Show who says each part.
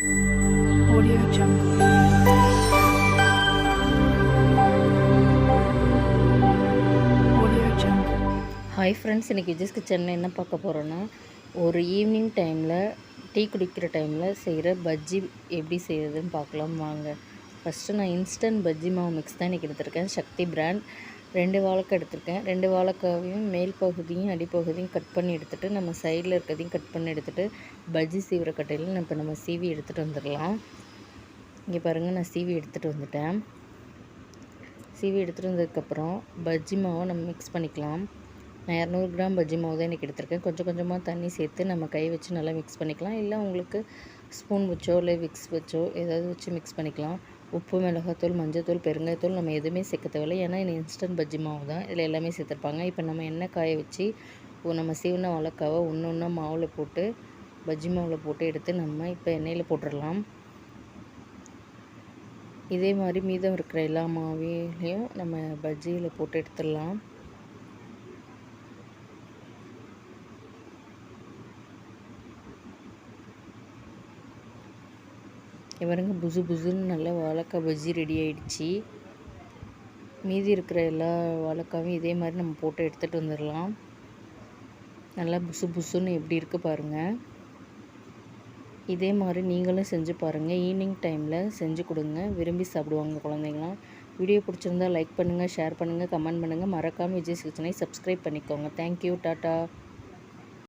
Speaker 1: Audio Jungle. Audio Jungle.
Speaker 2: Hi friends, இன்றைக்கி விஜய்ஸ் கிச்சனில் என்ன பார்க்க போகிறோன்னா, ஒரு ஈவினிங் டைமில் டீ குடிக்கிற டைமில் செய்கிற பஜ்ஜி எப்படி செய்கிறதுன்னு பார்க்கலாம் வாங்க. ஃபஸ்ட்டு நான் இன்ஸ்டன்ட் பஜ்ஜி மாவு மிக்ஸ் தான் இன்றைக்கி எடுத்திருக்கேன். சக்தி பிராண்ட் 2 வாழைக்காய் எடுத்திருக்கேன். 2 வாழைக்காவையும் மேல் பகுதியும் அடிப்பகுதியும் கட் பண்ணி எடுத்துகிட்டு, நம்ம சைடில் இருக்கிறதையும் கட் பண்ணி எடுத்துகிட்டு, பஜ்ஜி சீவிர கட்டையில் இப்போ நம்ம சீவி எடுத்துகிட்டு வந்துடலாம். இங்கே பாருங்கள், நான் சீவி எடுத்துகிட்டு வந்துட்டேன். சீவி எடுத்துகிட்டு வந்ததுக்கப்புறம் பஜ்ஜி மாவை நம்ம மிக்ஸ் பண்ணிக்கலாம். நான் 200 கிராம் பஜ்ஜி மாவு தான் இன்றைக்கி எடுத்திருக்கேன். கொஞ்சம் கொஞ்சமாக தண்ணி சேர்த்து நம்ம கை வச்சு நல்லா மிக்ஸ் பண்ணிக்கலாம். இல்லை உங்களுக்கு ஸ்பூன் வச்சோ இல்லை விக்ஸ் வச்சோ ஏதாவது வச்சு மிக்ஸ் பண்ணிக்கலாம். உப்பு, மிளகாத்தூள், மஞ்சத்தூள், பெருங்காயத்தூள் நம்ம எதுவுமே சேர்க்க தேவையில்லை. ஏன்னா இது இன்ஸ்டன்ட் பஜ்ஜி மாவு தான், இதில் எல்லாமே சேர்த்துருப்பாங்க. இப்போ நம்ம எண்ணெய் காய வச்சு நம்ம சீவன வாழைக்காவை ஒன்று ஒன்றா மாவில் போட்டு பஜ்ஜி மாவில் போட்டு எடுத்து நம்ம இப்போ எண்ணெயில் போட்டுடலாம். இதே மாதிரி மீதம் இருக்கிற எல்லா மாவையும் நம்ம பஜ்ஜியில் போட்டு எடுத்துடலாம். இவருங்க புசு புசுன்னு நல்லா வாழைக்காய் பஜ்ஜி ரெடி ஆகிடுச்சி. மீதி இருக்கிற எல்லா வாழைக்காயும் இதே மாதிரி நம்ம போட்டு எடுத்துகிட்டு வந்துடலாம். நல்லா புசு புசுன்னு எப்படி இருக்குது பாருங்கள். இதே மாதிரி நீங்களும் செஞ்சு பாருங்கள். ஈவினிங் டைமில் செஞ்சு கொடுங்க, விரும்பி சாப்பிடுவாங்க குழந்தைங்களாம். வீடியோ பிடிச்சிருந்தா லைக் பண்ணுங்கள், ஷேர் பண்ணுங்கள், கமெண்ட் பண்ணுங்கள். மறக்காமல் விஜய்ஸ் கிச்சனை சப்ஸ்கிரைப் பண்ணிக்கோங்க. Thank you, tata.